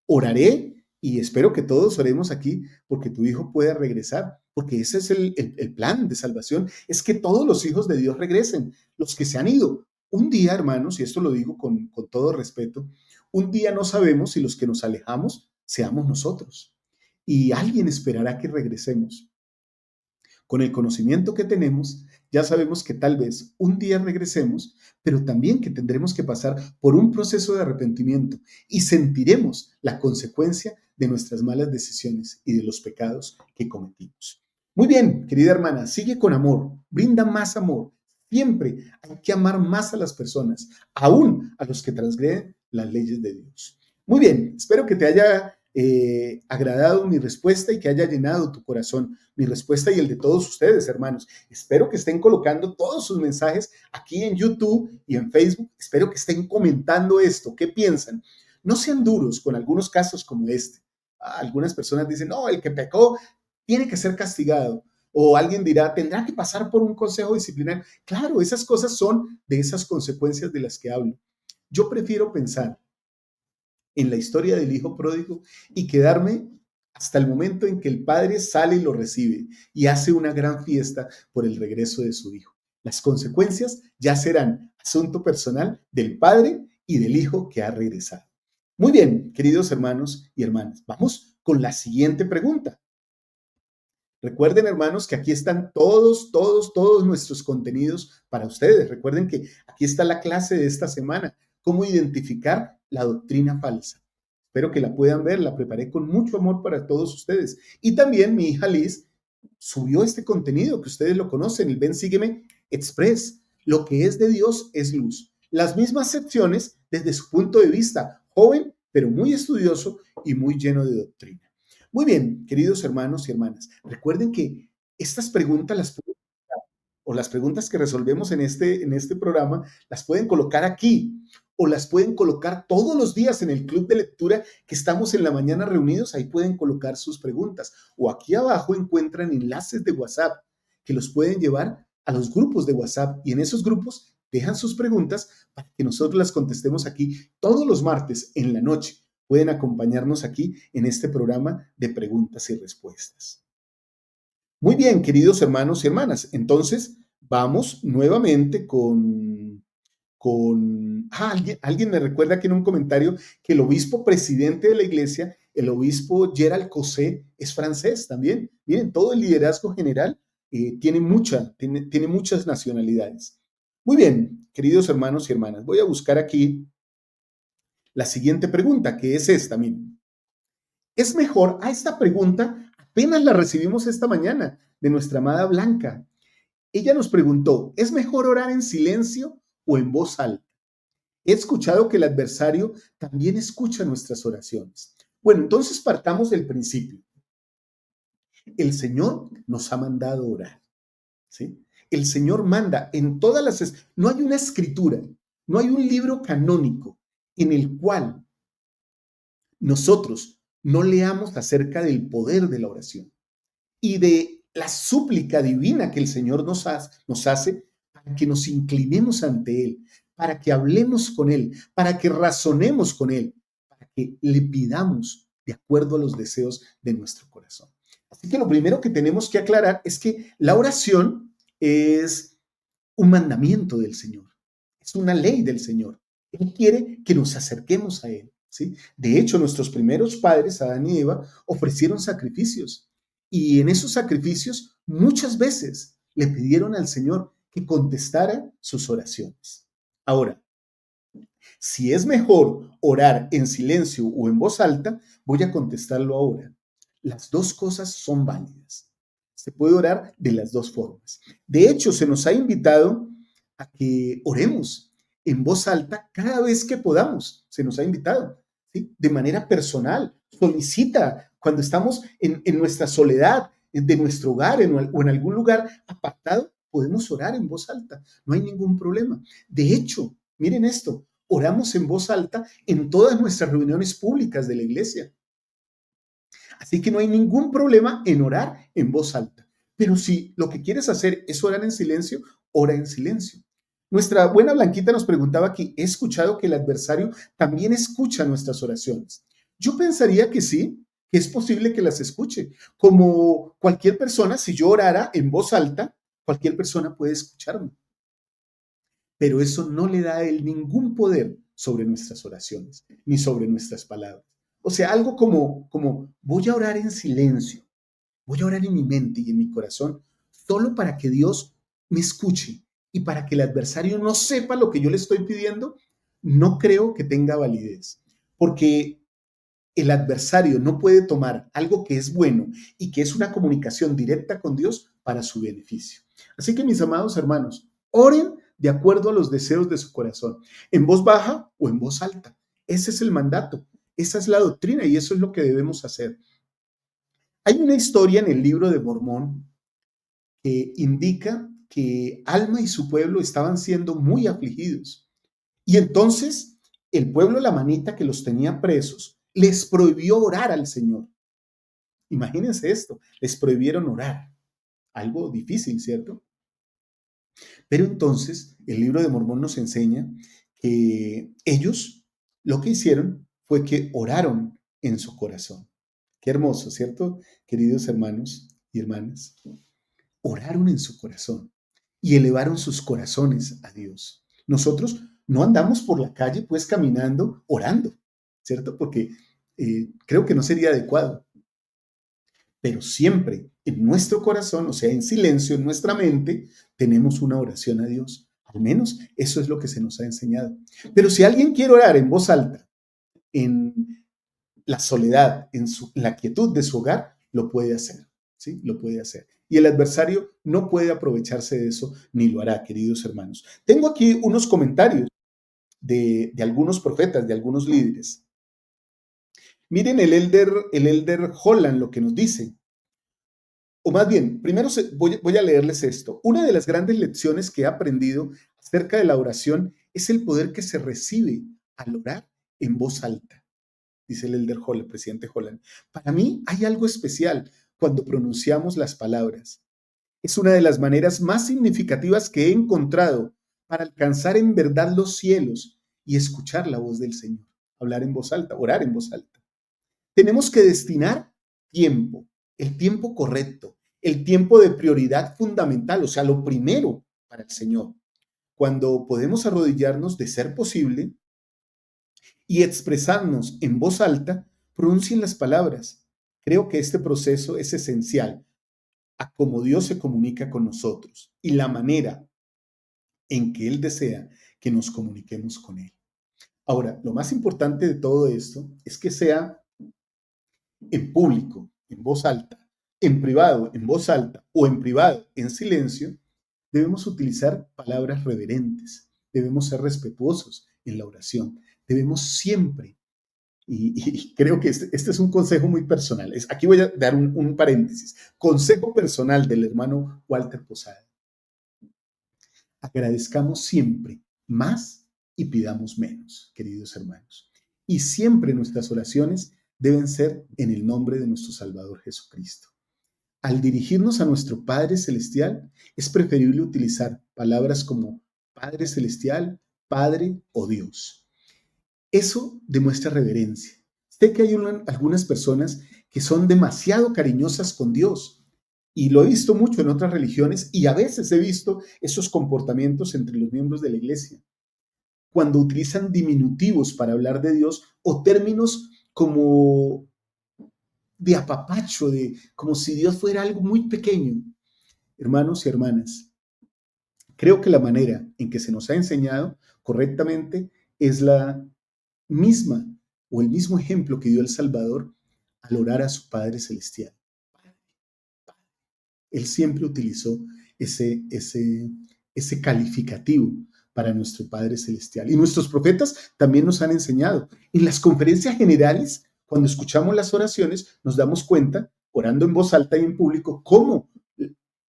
Oraré y espero que todos oremos aquí porque tu hijo pueda regresar, porque ese es el plan de salvación, es que todos los hijos de Dios regresen, los que se han ido. Un día, hermanos, y esto lo digo con todo respeto, un día no sabemos si los que nos alejamos seamos nosotros. Y alguien esperará que regresemos. Con el conocimiento que tenemos, ya sabemos que tal vez un día regresemos, pero también que tendremos que pasar por un proceso de arrepentimiento y sentiremos la consecuencia de nuestras malas decisiones y de los pecados que cometimos. Muy bien, querida hermana, sigue con amor, brinda más amor. Siempre hay que amar más a las personas, aún a los que transgreden las leyes de Dios. Muy bien, espero que te haya agradado mi respuesta y que haya llenado tu corazón, mi respuesta y el de todos ustedes, hermanos. Espero que estén colocando todos sus mensajes aquí en YouTube y en Facebook. Espero que estén comentando esto. ¿Qué piensan? No sean duros con algunos casos como este. Algunas personas dicen, no, el que pecó tiene que ser castigado. O alguien dirá, tendrá que pasar por un consejo disciplinario. Claro, esas cosas son de esas consecuencias de las que hablo. Yo prefiero pensar en la historia del hijo pródigo y quedarme hasta el momento en que el padre sale y lo recibe y hace una gran fiesta por el regreso de su hijo. Las consecuencias ya serán asunto personal del padre y del hijo que ha regresado. Muy bien, queridos hermanos y hermanas, vamos con la siguiente pregunta. Recuerden, hermanos, que aquí están todos nuestros contenidos para ustedes. Recuerden que aquí está la clase de esta semana, cómo identificar la doctrina falsa. Espero que la puedan ver, la preparé con mucho amor para todos ustedes. Y también mi hija Liz subió este contenido que ustedes lo conocen, el Ven, Sígueme Express. Lo que es de Dios es luz. Las mismas secciones desde su punto de vista, joven, pero muy estudioso y muy lleno de doctrina. Muy bien, queridos hermanos y hermanas, recuerden que estas preguntas las pueden, o las preguntas que resolvemos en este programa las pueden colocar aquí o las pueden colocar todos los días en el club de lectura que estamos en la mañana reunidos. Ahí pueden colocar sus preguntas o aquí abajo encuentran enlaces de WhatsApp que los pueden llevar a los grupos de WhatsApp y en esos grupos dejan sus preguntas para que nosotros las contestemos aquí todos los martes en la noche. Pueden acompañarnos aquí en este programa de preguntas y respuestas. Muy bien, queridos hermanos y hermanas, entonces vamos nuevamente alguien me recuerda aquí en un comentario que el obispo presidente de la iglesia, el obispo Gerald Cosset, es francés también. Miren, todo el liderazgo general tiene muchas nacionalidades. Muy bien, queridos hermanos y hermanas, voy a buscar aquí la siguiente pregunta, que es esta, miren. Es mejor, esta pregunta apenas la recibimos esta mañana de nuestra amada Blanca. Ella nos preguntó, ¿es mejor orar en silencio o en voz alta? He escuchado que el adversario también escucha nuestras oraciones. Bueno, entonces partamos del principio. El Señor nos ha mandado orar, ¿sí? El Señor manda en todas las... No hay una escritura, no hay un libro canónico en el cual nosotros no leamos acerca del poder de la oración y de la súplica divina que el Señor nos hace para que nos inclinemos ante Él, para que hablemos con Él, para que razonemos con Él, para que le pidamos de acuerdo a los deseos de nuestro corazón. Así que lo primero que tenemos que aclarar es que la oración es un mandamiento del Señor, es una ley del Señor. Él quiere que nos acerquemos a Él, ¿sí? De hecho, nuestros primeros padres, Adán y Eva, ofrecieron sacrificios. Y en esos sacrificios muchas veces le pidieron al Señor que contestara sus oraciones. Ahora, si es mejor orar en silencio o en voz alta, voy a contestarlo ahora. Las dos cosas son válidas. Se puede orar de las dos formas. De hecho, se nos ha invitado a que oremos en voz alta cada vez que podamos. Se nos ha invitado, ¿sí? De manera personal. Solicita cuando estamos en nuestra soledad, de nuestro hogar o en algún lugar apartado, podemos orar en voz alta. No hay ningún problema. De hecho, miren esto, oramos en voz alta en todas nuestras reuniones públicas de la iglesia. Así que no hay ningún problema en orar en voz alta. Pero si lo que quieres hacer es orar en silencio, ora en silencio. Nuestra buena Blanquita nos preguntaba aquí, he escuchado que el adversario también escucha nuestras oraciones. Yo pensaría que sí, que es posible que las escuche. Como cualquier persona, si yo orara en voz alta, cualquier persona puede escucharme. Pero eso no le da a él ningún poder sobre nuestras oraciones, ni sobre nuestras palabras. O sea, algo como voy a orar en silencio, voy a orar en mi mente y en mi corazón, solo para que Dios me escuche y para que el adversario no sepa lo que yo le estoy pidiendo, no creo que tenga validez. Porque el adversario no puede tomar algo que es bueno y que es una comunicación directa con Dios para su beneficio. Así que mis amados hermanos, oren de acuerdo a los deseos de su corazón, en voz baja o en voz alta. Ese es el mandato, esa es la doctrina y eso es lo que debemos hacer. Hay una historia en el libro de Mormón que indica que Alma y su pueblo estaban siendo muy afligidos. Y entonces el pueblo lamanita que los tenía presos les prohibió orar al Señor. Imagínense esto, les prohibieron orar. Algo difícil, ¿cierto? Pero entonces el libro de Mormón nos enseña que ellos lo que hicieron fue que oraron en su corazón. Qué hermoso, ¿cierto? Queridos hermanos y hermanas, oraron en su corazón y elevaron sus corazones a Dios. Nosotros no andamos por la calle pues caminando orando, ¿cierto? Porque creo que no sería adecuado. Pero siempre en nuestro corazón, o sea, en silencio, en nuestra mente, tenemos una oración a Dios. Al menos eso es lo que se nos ha enseñado. Pero si alguien quiere orar en voz alta, en la soledad, en la quietud de su hogar, lo puede hacer, ¿sí? Lo puede hacer. Y el adversario no puede aprovecharse de eso, ni lo hará, queridos hermanos. Tengo aquí unos comentarios de algunos profetas, de algunos líderes. Miren el elder Holland lo que nos dice. O más bien, primero voy a leerles esto. Una de las grandes lecciones que he aprendido acerca de la oración es el poder que se recibe al orar en voz alta, dice el elder Holland, presidente Holland. Para mí hay algo especial cuando pronunciamos las palabras. Es una de las maneras más significativas que he encontrado para alcanzar en verdad los cielos y escuchar la voz del Señor. Hablar en voz alta, orar en voz alta. Tenemos que destinar tiempo, el tiempo correcto, el tiempo de prioridad fundamental, o sea, lo primero para el Señor. Cuando podemos arrodillarnos, de ser posible, y expresarnos en voz alta, pronuncien las palabras. Creo que este proceso es esencial a cómo Dios se comunica con nosotros y la manera en que Él desea que nos comuniquemos con Él. Ahora, lo más importante de todo esto es que sea en público, en voz alta, en privado, en voz alta o en privado, en silencio. Debemos utilizar palabras reverentes, debemos ser respetuosos en la oración, debemos siempre, y creo que este es un consejo muy personal, aquí voy a dar un paréntesis, consejo personal del hermano Walter Posada. Agradezcamos siempre más y pidamos menos, queridos hermanos. Y siempre nuestras oraciones deben ser en el nombre de nuestro Salvador Jesucristo. Al dirigirnos a nuestro Padre Celestial, es preferible utilizar palabras como Padre Celestial, Padre o Dios. Eso demuestra reverencia. Sé que hay algunas personas que son demasiado cariñosas con Dios y lo he visto mucho en otras religiones y a veces he visto esos comportamientos entre los miembros de la iglesia. Cuando utilizan diminutivos para hablar de Dios o términos como de apapacho, como si Dios fuera algo muy pequeño. hermanos y hermanas, creo que la manera en que se nos ha enseñado correctamente es la misma o el mismo ejemplo que dio el Salvador al orar a su Padre Celestial. Él siempre utilizó ese calificativo para nuestro Padre Celestial. Y nuestros profetas también nos han enseñado. En las conferencias generales, cuando escuchamos las oraciones, nos damos cuenta, orando en voz alta y en público, cómo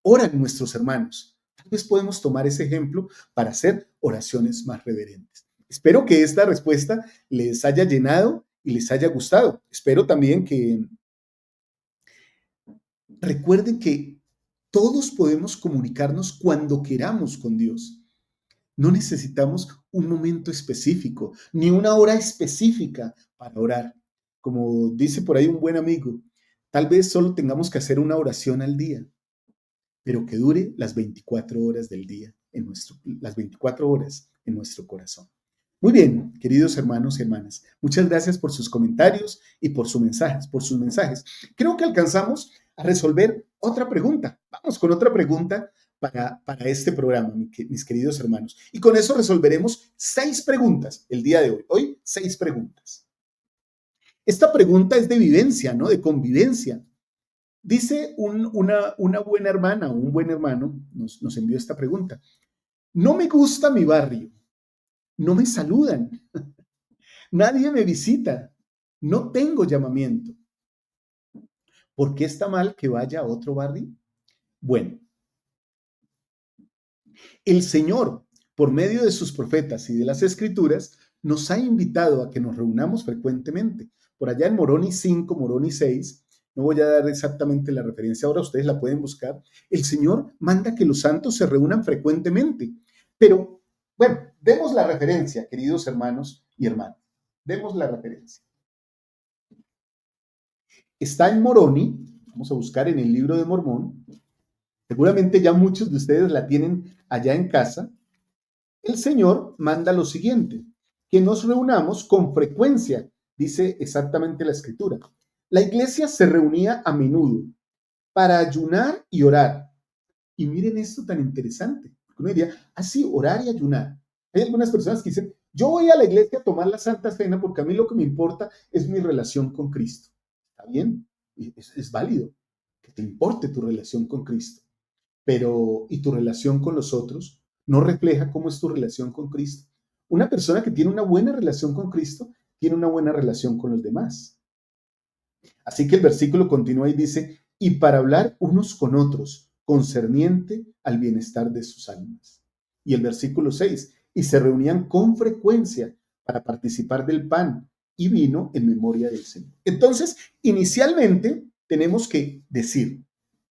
oran nuestros hermanos. Tal vez podemos tomar ese ejemplo para hacer oraciones más reverentes. Espero que esta respuesta les haya llenado y les haya gustado. Espero también que recuerden que todos podemos comunicarnos cuando queramos con Dios. No necesitamos un momento específico, ni una hora específica para orar. Como dice por ahí un buen amigo, tal vez solo tengamos que hacer una oración al día, pero que dure las 24 horas del día, las 24 horas en nuestro corazón. Muy bien, queridos hermanos y hermanas, muchas gracias por sus comentarios y por sus mensajes. Creo que alcanzamos a resolver otra pregunta. Vamos con otra pregunta para este programa, mis queridos hermanos. Y con eso resolveremos 6 preguntas el día de hoy. Hoy, 6 preguntas. Esta pregunta es de vivencia, ¿no? De convivencia. Dice una buena hermana o un buen hermano, nos envió esta pregunta. No me gusta mi barrio. No me saludan. Nadie me visita. No tengo llamamiento. ¿Por qué está mal que vaya a otro barrio? Bueno, el Señor, por medio de sus profetas y de las Escrituras, nos ha invitado a que nos reunamos frecuentemente. Por allá en Moroni 5, Moroni 6, no voy a dar exactamente la referencia ahora, ustedes la pueden buscar. El Señor manda que los santos se reúnan frecuentemente. Pero, bueno, demos la referencia, queridos hermanos y hermanas. Demos la referencia. Está en Moroni, vamos a buscar en el libro de Mormón. Seguramente ya muchos de ustedes la tienen allá en casa. El Señor manda lo siguiente, que nos reunamos con frecuencia, dice exactamente la Escritura. La iglesia se reunía a menudo para ayunar y orar. Y miren esto tan interesante. Uno diría, así, orar y ayunar. Hay algunas personas que dicen, yo voy a la iglesia a tomar la Santa Cena porque a mí lo que me importa es mi relación con Cristo. Está bien, es válido que te importe tu relación con Cristo, pero ¿y tu relación con los otros? ¿No refleja cómo es tu relación con Cristo? Una persona que tiene una buena relación con Cristo tiene una buena relación con los demás. Así que el versículo continúa y dice, y para hablar unos con otros, concerniente al bienestar de sus almas. Y el versículo 6, y se reunían con frecuencia para participar del pan y vino en memoria del Señor. Entonces, inicialmente tenemos que decir,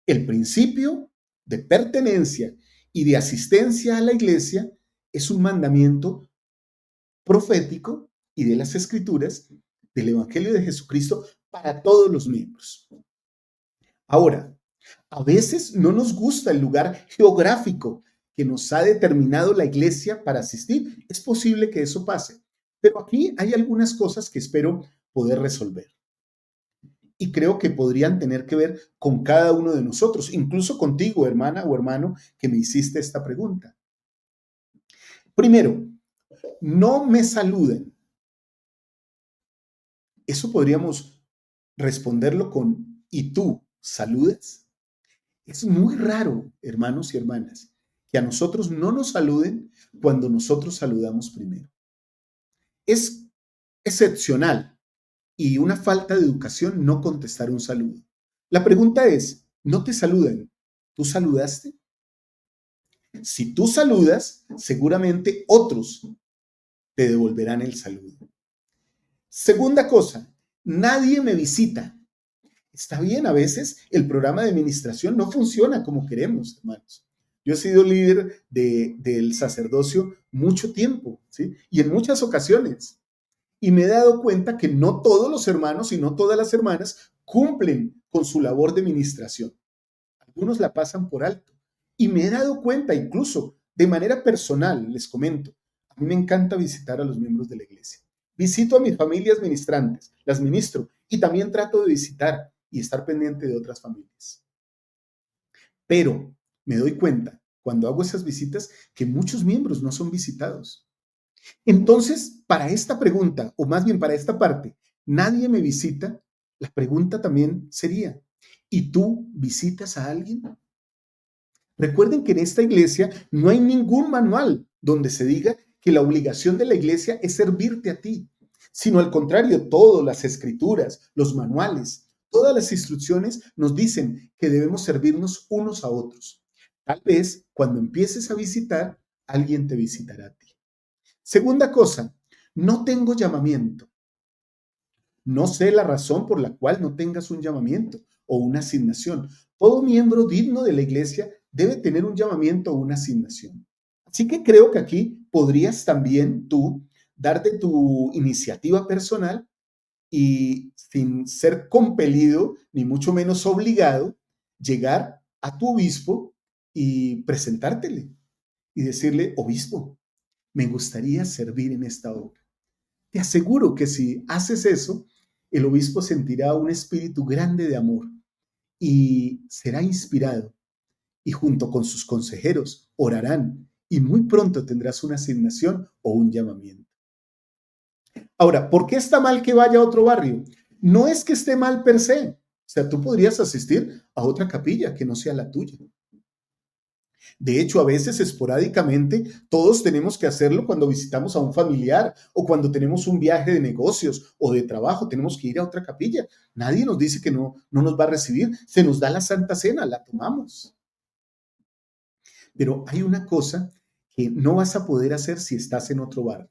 el principio de pertenencia y de asistencia a la iglesia es un mandamiento profético y de las Escrituras del Evangelio de Jesucristo para todos los miembros. Ahora, a veces no nos gusta el lugar geográfico que nos ha determinado la iglesia para asistir. Es posible que eso pase, pero aquí hay algunas cosas que espero poder resolver. Y creo que podrían tener que ver con cada uno de nosotros, incluso contigo, hermana o hermano, que me hiciste esta pregunta. Primero, no me saluden. Eso podríamos responderlo con ¿y tú saludas? Es muy raro, hermanos y hermanas, que a nosotros no nos saluden cuando nosotros saludamos primero. Es excepcional y una falta de educación no contestar un saludo. La pregunta es, ¿no te saludan? ¿Tú saludaste? Si tú saludas, seguramente otros te devolverán el saludo. Segunda cosa, nadie me visita. Está bien, a veces el programa de administración no funciona como queremos, hermanos. Yo he sido líder del sacerdocio mucho tiempo, ¿sí? Y en muchas ocasiones. Y me he dado cuenta que no todos los hermanos y no todas las hermanas cumplen con su labor de administración. Algunos la pasan por alto. Y me he dado cuenta incluso de manera personal, les comento, a mí me encanta visitar a los miembros de la iglesia. Visito a mis familias ministrantes, las ministro y también trato de visitar y estar pendiente de otras familias. Pero me doy cuenta cuando hago esas visitas que muchos miembros no son visitados. Entonces, para esta pregunta, o más bien para esta parte, nadie me visita, la pregunta también sería, ¿y tú visitas a alguien? Recuerden que en esta iglesia no hay ningún manual donde se diga que la obligación de la iglesia es servirte a ti, sino al contrario, todas las escrituras, los manuales, todas las instrucciones nos dicen que debemos servirnos unos a otros. Tal vez cuando empieces a visitar, alguien te visitará a ti. Segunda cosa, no tengo llamamiento. No sé la razón por la cual no tengas un llamamiento o una asignación. Todo miembro digno de la iglesia debe tener un llamamiento o una asignación. Así que creo que aquí podrías también tú darte tu iniciativa personal y sin ser compelido, ni mucho menos obligado, llegar a tu obispo y presentártele y decirle, obispo, me gustaría servir en esta obra. Te aseguro que si haces eso, el obispo sentirá un espíritu grande de amor y será inspirado y junto con sus consejeros orarán y muy pronto tendrás una asignación o un llamamiento. Ahora, ¿por qué está mal que vaya a otro barrio? No es que esté mal per se. O sea, tú podrías asistir a otra capilla que no sea la tuya. De hecho, a veces esporádicamente todos tenemos que hacerlo cuando visitamos a un familiar o cuando tenemos un viaje de negocios o de trabajo, tenemos que ir a otra capilla. Nadie nos dice que no nos va a recibir. Se nos da la Santa Cena, la tomamos. Pero hay una cosa que no vas a poder hacer si estás en otro barrio.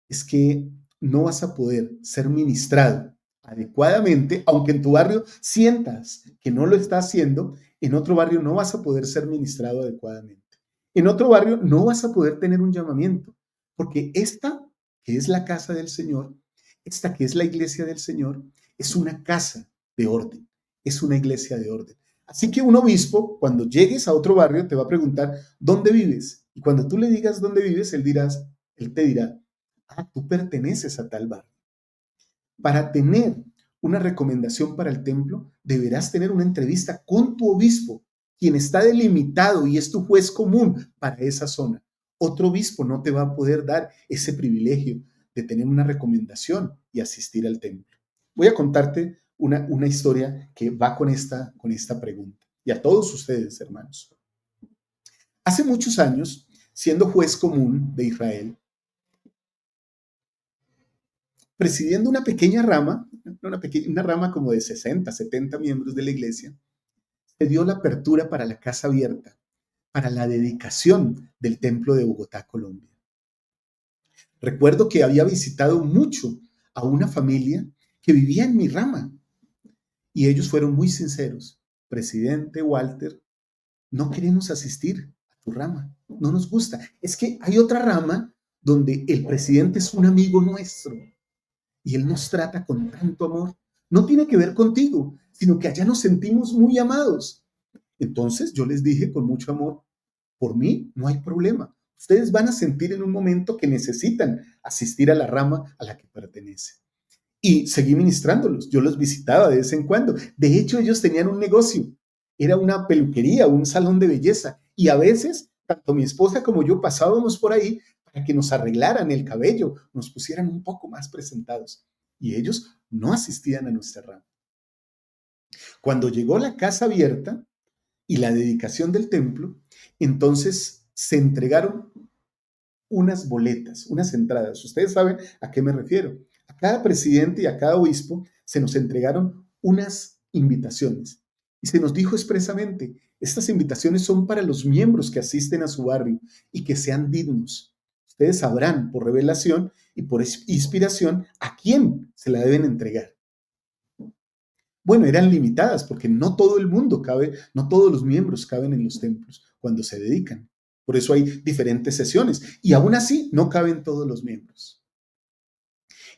Es que no vas a poder ser ministrado adecuadamente, aunque en tu barrio sientas que no lo está haciendo, en otro barrio no vas a poder ser ministrado adecuadamente. En otro barrio no vas a poder tener un llamamiento, porque esta, que es la casa del Señor, esta que es la iglesia del Señor, es una casa de orden, es una iglesia de orden. Así que un obispo, cuando llegues a otro barrio, te va a preguntar, ¿dónde vives? Y cuando tú le digas dónde vives, él te dirá, tú perteneces a tal barrio. Para tener una recomendación para el templo, deberás tener una entrevista con tu obispo, quien está delimitado y es tu juez común para esa zona. Otro obispo no te va a poder dar ese privilegio de tener una recomendación y asistir al templo. Voy a contarte una historia que va con esta pregunta. Y a todos ustedes, hermanos. Hace muchos años, siendo juez común de Israel, presidiendo una pequeña rama, una rama como de 60, 70 miembros de la iglesia, se dio la apertura para la casa abierta, para la dedicación del templo de Bogotá, Colombia. Recuerdo que había visitado mucho a una familia que vivía en mi rama y ellos fueron muy sinceros. Presidente Walter, no queremos asistir a tu rama, no nos gusta. Es que hay otra rama donde el presidente es un amigo nuestro y Él nos trata con tanto amor. No tiene que ver contigo, sino que allá nos sentimos muy amados. Entonces yo les dije con mucho amor, por mí no hay problema. Ustedes van a sentir en un momento que necesitan asistir a la rama a la que pertenece. Y seguí ministrándolos. Yo los visitaba de vez en cuando. De hecho, ellos tenían un negocio. Era una peluquería, un salón de belleza. Y a veces, tanto mi esposa como yo pasábamos por ahí para que nos arreglaran el cabello, nos pusieran un poco más presentados. Y ellos no asistían a nuestra rama. Cuando llegó la casa abierta y la dedicación del templo, entonces se entregaron unas boletas, unas entradas. Ustedes saben a qué me refiero. A cada presidente y a cada obispo se nos entregaron unas invitaciones y se nos dijo expresamente, estas invitaciones son para los miembros que asisten a su barrio y que sean dignos. Ustedes sabrán por revelación y por inspiración a quién se la deben entregar. Bueno, eran limitadas porque no todo el mundo cabe, no todos los miembros caben en los templos cuando se dedican. Por eso hay diferentes sesiones y aún así no caben todos los miembros.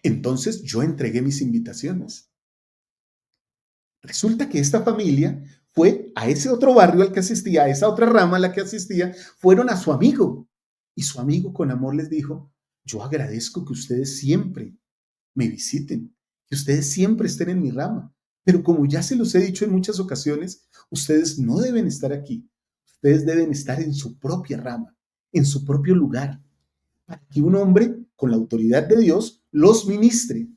Entonces yo entregué mis invitaciones. Resulta que esta familia fue a ese otro barrio al que asistía, a esa otra rama a la que asistía, fueron a su amigo y su amigo con amor les dijo, yo agradezco que ustedes siempre me visiten, que ustedes siempre estén en mi rama, pero como ya se los he dicho en muchas ocasiones, ustedes no deben estar aquí. ustedes deben estar en su propia rama, en su propio lugar, para que un hombre con la autoridad de Dios los ministre.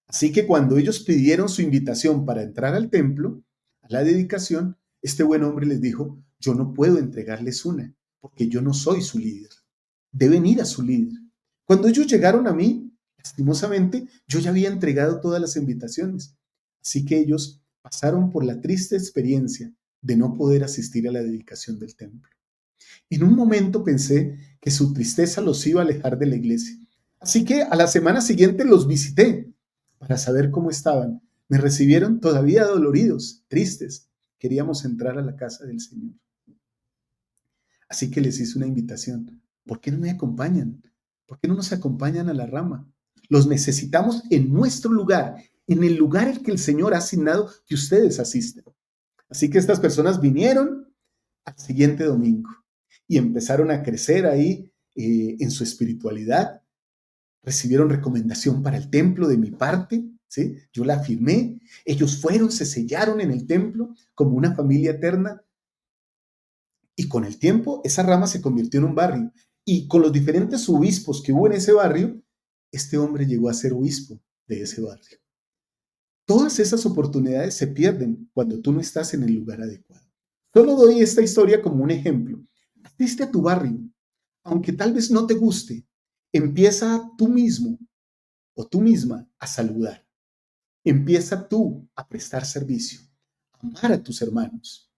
Así que cuando ellos pidieron su invitación para entrar al templo, a la dedicación, este buen hombre les dijo, yo no puedo entregarles una, porque yo no soy su líder. Deben ir a su líder. Cuando ellos llegaron a mí, lastimosamente, yo ya había entregado todas las invitaciones. Así que ellos pasaron por la triste experiencia de no poder asistir a la dedicación del templo. En un momento pensé que su tristeza los iba a alejar de la iglesia. Así que a la semana siguiente los visité para saber cómo estaban. Me recibieron todavía doloridos, tristes. Queríamos entrar a la casa del Señor. Así que les hice una invitación. ¿Por qué no me acompañan? ¿Por qué no nos acompañan a la rama? Los necesitamos en nuestro lugar, en el lugar en que el Señor ha asignado que ustedes asisten. Así que estas personas vinieron al siguiente domingo y empezaron a crecer ahí en su espiritualidad. Recibieron recomendación para el templo de mi parte, ¿sí? Yo la firmé. Ellos fueron, se sellaron en el templo como una familia eterna. Y con el tiempo, esa rama se convirtió en un barrio. Y con los diferentes obispos que hubo en ese barrio, este hombre llegó a ser obispo de ese barrio. Todas esas oportunidades se pierden cuando tú no estás en el lugar adecuado. Solo doy esta historia como un ejemplo. Asiste a tu barrio, aunque tal vez no te guste. Empieza tú mismo o tú misma a saludar. Empieza tú a prestar servicio, a amar a tus hermanos.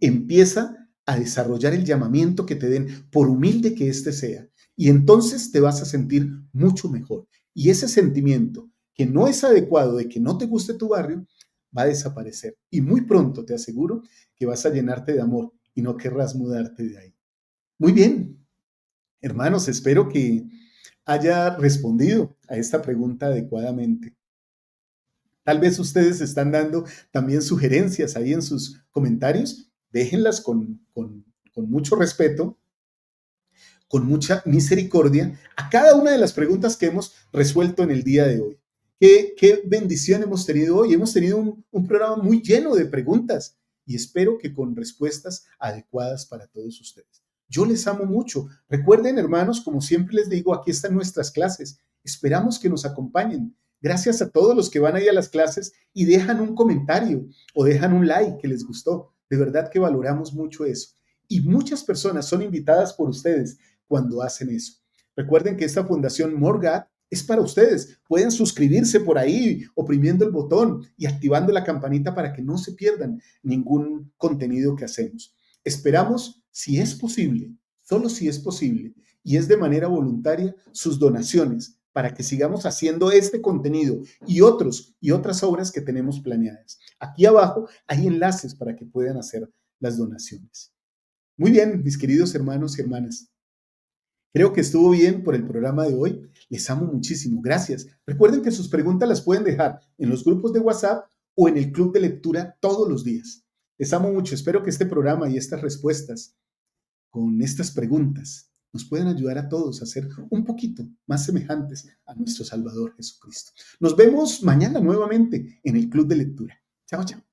Empieza a desarrollar el llamamiento que te den, por humilde que éste sea. Y entonces te vas a sentir mucho mejor. Y ese sentimiento que no es adecuado de que no te guste tu barrio, va a desaparecer. Y muy pronto te aseguro que vas a llenarte de amor y no querrás mudarte de ahí. Muy bien, hermanos, espero que haya respondido a esta pregunta adecuadamente. Tal vez ustedes están dando también sugerencias ahí en sus comentarios. Déjenlas con mucho respeto, con mucha misericordia, a cada una de las preguntas que hemos resuelto en el día de hoy. Qué bendición hemos tenido hoy. Hemos tenido un programa muy lleno de preguntas y espero que con respuestas adecuadas para todos ustedes. Yo les amo mucho. Recuerden, hermanos, como siempre les digo, aquí están nuestras clases. Esperamos que nos acompañen. Gracias a todos los que van ahí a las clases y dejan un comentario o dejan un like que les gustó. De verdad que valoramos mucho eso. Y muchas personas son invitadas por ustedes cuando hacen eso. Recuerden que esta fundación More God es para ustedes. Pueden suscribirse por ahí oprimiendo el botón y activando la campanita para que no se pierdan ningún contenido que hacemos. Esperamos, si es posible, solo si es posible, y es de manera voluntaria, sus donaciones para que sigamos haciendo este contenido y otras obras que tenemos planeadas. Aquí abajo hay enlaces para que puedan hacer las donaciones. Muy bien, mis queridos hermanos y hermanas. Creo que estuvo bien por el programa de hoy. Les amo muchísimo. Gracias. Recuerden que sus preguntas las pueden dejar en los grupos de WhatsApp o en el club de lectura todos los días. Les amo mucho. Espero que este programa y estas respuestas con estas preguntas nos puedan ayudar a todos a ser un poquito más semejantes a nuestro Salvador Jesucristo. Nos vemos mañana nuevamente en el club de lectura. Chao, chao.